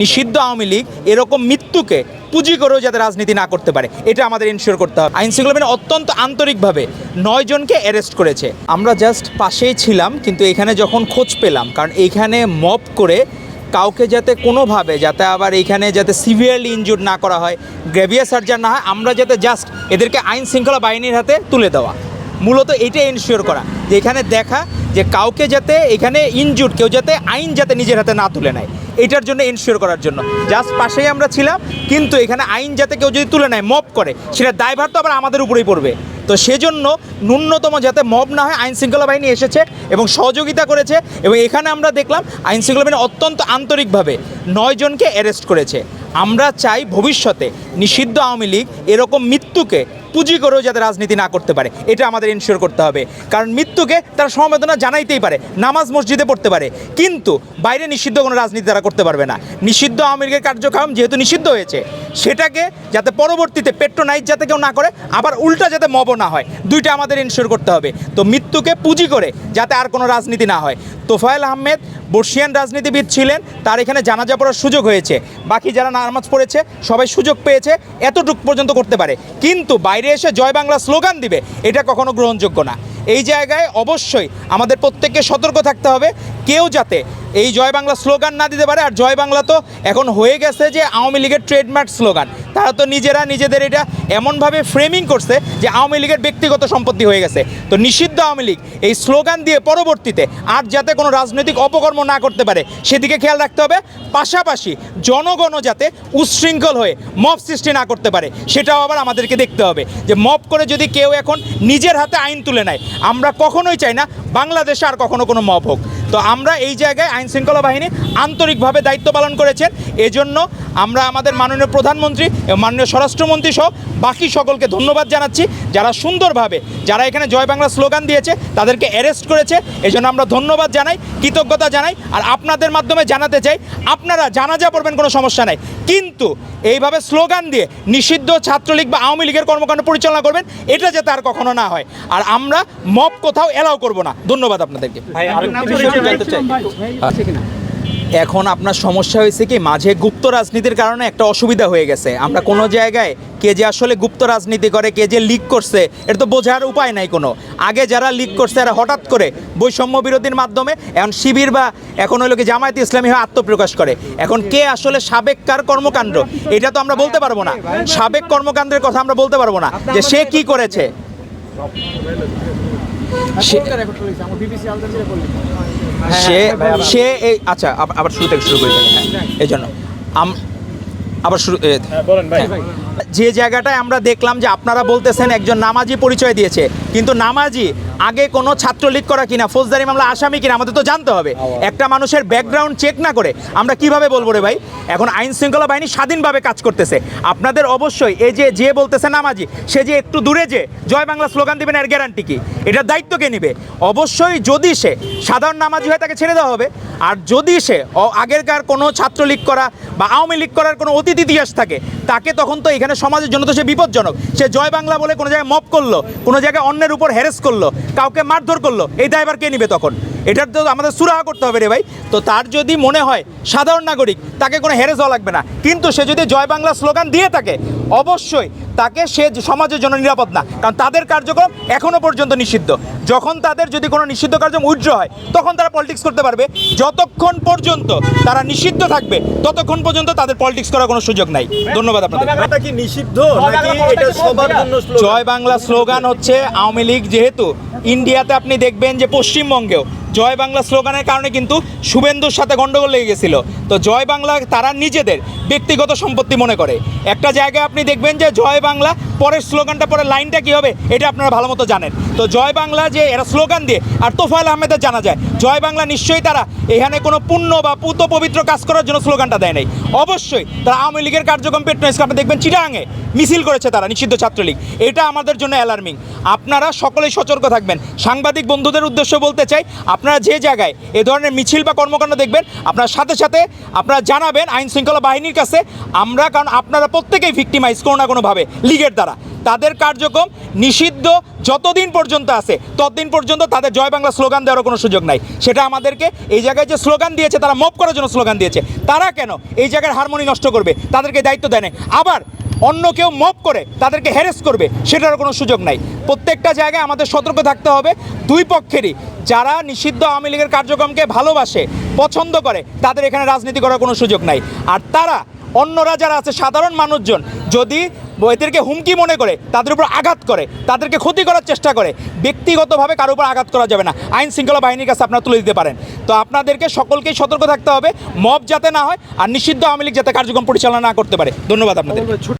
নিষিদ্ধ আওয়ামী লীগ এরকম মৃত্যুকে পুঁজি করেও যাতে রাজনীতি না করতে পারে এটা আমাদের ইনশিওর করতে হবে। আইন শৃঙ্খলা বাহিনী অত্যন্ত আন্তরিকভাবে 9 জনকে অ্যারেস্ট করেছে। আমরা জাস্ট পাশেই ছিলাম, কিন্তু এখানে যখন খোঁজ পেলাম, কারণ এইখানে মব করে কাউকে যাতে কোনোভাবে যাতে আবার এইখানে যাতে সিভিয়ারলি ইনজুর্ড না করা হয়, গ্রেভিয়ার সার্জারি না হয়, আমরা যাতে জাস্ট এদেরকে আইন শৃঙ্খলা বাহিনীর হাতে তুলে দেওয়া, মূলত এইটাই ইনশিওর করা যে এখানে দেখা যে কাউকে যাতে এখানে ইনজুর্ড কেউ যাতে আইন যাতে নিজের হাতে না তুলে নেয়, এটার জন্য ইনশিওর করার জন্য জাস্ট পাশেই আমরা ছিলাম। কিন্তু এখানে আইন যাতে কেউ যদি তুলে নেয়, মব করে, সেটা দায়ভার তো আবার আমাদের উপরেই পড়বে। তো সেজন্য ন্যূনতম যাতে মব না হয়, আইন শৃঙ্খলা বাহিনী এসেছে এবং সহযোগিতা করেছে। এবং এখানে আমরা দেখলাম আইন শৃঙ্খলা বাহিনী অত্যন্ত আন্তরিকভাবে 9 জনকে অ্যারেস্ট করেছে। আমরা চাই ভবিষ্যতে নিষিদ্ধ আওয়ামী লীগ এরকম মৃত্যুকে পুঁজি করেও যাতে রাজনীতি না করতে পারে, এটা আমাদের ইনশিওর করতে হবে। কারণ মৃত্যুকে তারা সমবেদনা জানাইতেই পারে, নামাজ মসজিদে পড়তে পারে, কিন্তু বাইরে নিষিদ্ধ কোনো রাজনীতি তারা করতে পারবে না। নিষিদ্ধ আওয়ামী লীগের কার্যক্রম যেহেতু নিষিদ্ধ হয়েছে, সেটাকে যাতে পরবর্তীতে পেট্রোনাইজ যাতে কেউ না করে, আবার উল্টা যাতে মবও না হয়, দুইটা আমাদের ইনশিওর করতে হবে। তো মৃত্যুকে পুঁজি করে যাতে আর কোনো রাজনীতি না হয়। তোফায়েল আহমেদ বর্ষিয়ান রাজনীতিবিদ ছিলেন, তার এখানে জানাজা পড়ার সুযোগ হয়েছে, বাকি যারা নামাজ পড়েছে সবাই সুযোগ পেয়েছে, এতটুকু পর্যন্ত করতে পারে। কিন্তু বাইরে এসে জয় বাংলা স্লোগান দিবে, এটা কখনো গ্রহণযোগ্য না। এই জায়গায় অবশ্যই আমাদের প্রত্যেককে সতর্ক থাকতে হবে, কেউ যাতে এই জয় বাংলা স্লোগান না দিতে পারে। আর জয় বাংলা তো এখন হয়ে গেছে যে আওয়ামী লীগের ট্রেডমার্ক স্লোগান। তারা তো নিজেদের এটা এমনভাবে ফ্রেমিং করছে যে আওয়ামী লীগের ব্যক্তিগত সম্পত্তি হয়ে গেছে। তো নিষিদ্ধ আওয়ামী লীগ এই স্লোগান দিয়ে পরবর্তীতে আর যাতে কোনো রাজনৈতিক অপকর্ম না করতে পারে, সেদিকে খেয়াল রাখতে হবে। পাশাপাশি জনগণও যাতে উচ্ছৃঙ্খল হয়ে মব সৃষ্টি না করতে পারে, সেটাও আবার আমাদেরকে দেখতে হবে। যে মব করে যদি কেউ এখন নিজের হাতে আইন তুলে নেয়, আমরা কখনোই চাই না বাংলাদেশে আর কখনো কোনো মব হোক। তো আমরা এই জায়গায় আইন শৃঙ্খলা বাহিনী আন্তরিকভাবে দায়িত্ব পালন করেছেন। এজন্য আমরা আমাদের মাননীয় প্রধানমন্ত্রী এবং মাননীয় স্বরাষ্ট্রমন্ত্রী সহ বাকি সকলকে ধন্যবাদ জানাচ্ছি, যারা সুন্দরভাবে যারা এখানে জয় বাংলা স্লোগান দিয়েছে তাদেরকে অ্যারেস্ট করেছে। এজন্য আমরা ধন্যবাদ জানাই, কৃতজ্ঞতা জানাই। আর আপনাদের মাধ্যমে জানাতে চাই, আপনারা জানাজা পড়বেন, কোনো সমস্যা নাই, কিন্তু এইভাবে স্লোগান দিয়ে নিষিদ্ধ ছাত্রলীগ বা আওয়ামী লীগের কর্মকাণ্ড পরিচালনা করবেন, এটা যাতে আর কখনো না হয়। আর আমরা মব কোথাও এলাও করব না। ধন্যবাদ আপনাদেরকে। এখন আপনার সমস্যা হয়েছে কি, মাঝে গুপ্ত রাজনীতির কারণে একটা অসুবিধা হয়ে গেছে। আমরা কোনো জায়গায় কে যে আসলে গুপ্ত রাজনীতি করে, কে যে লিক করছে, এটা তো বোঝার উপায় নাই কোনো। আগে যারা লিক করছে এরা হঠাৎ করে বৈষম্য বিরোধীর মাধ্যমে এখন শিবির বা এখন হলো কি জামায়াত ইসলামী হয়ে আত্মপ্রকাশ করে। এখন কে আসলে সাবেক কার কর্মকাণ্ড, এটা তো আমরা বলতে পারবো না। সাবেক কর্মকাণ্ডের কথা আমরা বলতে পারবো না যে সে কি করেছে। সে এই আচ্ছা আবার শুরু থেকে শুরু করে দেন। হ্যাঁ, এই জন্য আবার শুরু যে জায়গাটায় আমরা দেখলাম যে আপনারা বলতেছেন একজন নামাজি পরিচয় দিয়েছে, কিন্তু নামাজি আগে কোনো ছাত্রলীগ করা কিনা, ফৌজদারি মামলা আসামি কিনা, আমাদের তো জানতে হবে। একটা মানুষের ব্যাকগ্রাউন্ড চেক না করে আমরা কিভাবে বলবো রে ভাই? এখন আইন শৃঙ্খলা বাহিনী স্বাধীনভাবে কাজ করতেছে। আপনাদের অবশ্যই এই যে বলতেছে নামাজি, সে যে একটু দূরে যে জয় বাংলা স্লোগান দিবেন, এর গ্যারান্টি কি? এটার দায়িত্ব কে নেবে? অবশ্যই যদি সে সাধারণ নামাজি হয় তাকে ছেড়ে দেওয়া হবে। আর যদি সে আগেরকার কোনো ছাত্রলীগ করা বা আওয়ামী লীগ করার কোনো অতীত ইতিহাস থাকে, তাকে তখন তো এখানে সমাজের জন্য তো সে বিপজ্জনক। সে জয় বাংলা বলে কোনো জায়গায় মব করলো, কোনো জায়গায় অন্যের উপর হ্যারেস করলো, কাউকে মারধর করলো, এই দায়ভার কে নিবে তখন? এটার তো আমাদের সুরাহা করতে হবে রে ভাই। তো তার যদি মনে হয় সাধারণ নাগরিক, তাকে কোনো হ্যারেস হওয়া লাগবে না। কিন্তু সে যদি জয় বাংলা স্লোগান দিয়ে থাকে, অবশ্যই তাকে সে সমাজের জন্য নিরাপদ না, কারণ তাদের কার্যক্রম এখনও পর্যন্ত নিষিদ্ধ। যখন তাদের যদি কোনো নিষিদ্ধ কার্যক্রম উইথড্র হয়, তখন তারা পলিটিক্স করতে পারবে। যতক্ষণ পর্যন্ত তারা নিষিদ্ধ থাকবে, ততক্ষণ পর্যন্ত তাদের পলিটিক্স করার কোনো সুযোগ নাই। ধন্যবাদ আপনাদের। এটা কি নিষিদ্ধ নাকি এটা সবার জন্য স্লোগান? জয় বাংলা স্লোগান হচ্ছে আওয়ামী লীগ, যেহেতু ইন্ডিয়াতে আপনি দেখবেন যে পশ্চিমবঙ্গেও জয় বাংলা স্লোগানের কারণে কিন্তু শুভেন্দুর সাথে গন্ডগোল লেগে গেছিল। তো জয় বাংলা তারা নিজেদের ব্যক্তিগত সম্পত্তি মনে করে। একটা জায়গায় আপনি দেখবেন যে জয় বাংলা পরের স্লোগানটা, পরের লাইনটা কী হবে এটা আপনারা ভালো মতো জানেন। তো জয় বাংলা যে এরা স্লোগান দিয়ে, আর তোফায়েল আহমেদের জানা যায় জয় বাংলা নিশ্চয়ই তারা এখানে কোনো পুণ্য বা পুত পবিত্র কাজ করার জন্য স্লোগানটা দেয় নাই। অবশ্যই তারা আওয়ামী লীগের কার্যক্রম পেট্রোনাইজ, আপনি দেখবেন চিটাগাঙে মিছিল করেছে তারা, নিষিদ্ধ ছাত্রলীগ। এটা আমাদের জন্য অ্যালার্মিং। আপনারা সকলেই সতর্ক থাকবেন। সাংবাদিক বন্ধুদের উদ্দেশ্য বলতে চাই, আপনারা যে জায়গায় এ ধরনের মিছিল বা কর্মকাণ্ড দেখবেন, আপনারা সাথে সাথে আপনারা জানাবেন আইন শৃঙ্খলা বাহিনীর কাছে। আমরা, কারণ আপনারা প্রত্যেকেই ভিক্টিমাইজ কোনো না কোনোভাবে লীগের দ্বারা। তাদের কার্যক্রম নিষিদ্ধ যতদিন পর্যন্ত আছে ততদিন পর্যন্ত তাদের জয় বাংলা স্লোগান দেওয়ার কোনো সুযোগ নাই। সেটা আমাদেরকে এই জায়গায় যে স্লোগান দিয়েছে, তারা মপ করার জন্য স্লোগান দিয়েছে, তারা কেন এই জায়গার হারমোনি নষ্ট করবে? তাদেরকে দায়িত্ব দেয় না। আবার অন্য কেউ মপ করে তাদেরকে হ্যারেস করবে, সেটারও কোনো সুযোগ নাই। প্রত্যেকটা জায়গায় আমাদের সতর্ক থাকতে হবে। দুই পক্ষেরই, যারা নিষিদ্ধ আওয়ামী লীগের কার্যক্রমকে ভালোবাসে, পছন্দ করে, তাদের এখানে রাজনীতি করার কোনো সুযোগ নাই। আর তারা অন্যরা যারা আছে, সাধারণ মানুষজন, যদি এদেরকে হুমকি মনে করে তাদের উপর আঘাত করে, তাদেরকে ক্ষতি করার চেষ্টা করে, ব্যক্তিগতভাবে কারোর উপর আঘাত করা যাবে না। আইন শৃঙ্খলা বাহিনীর কাছে আপনারা তুলে দিতে পারেন। তো আপনাদেরকে সকলকেই সতর্ক থাকতে হবে, মব যাতে না হয়, আর নিষিদ্ধ আওয়ামী লীগ যাতে কার্যক্রম পরিচালনা না করতে পারে। ধন্যবাদ আপনাদের।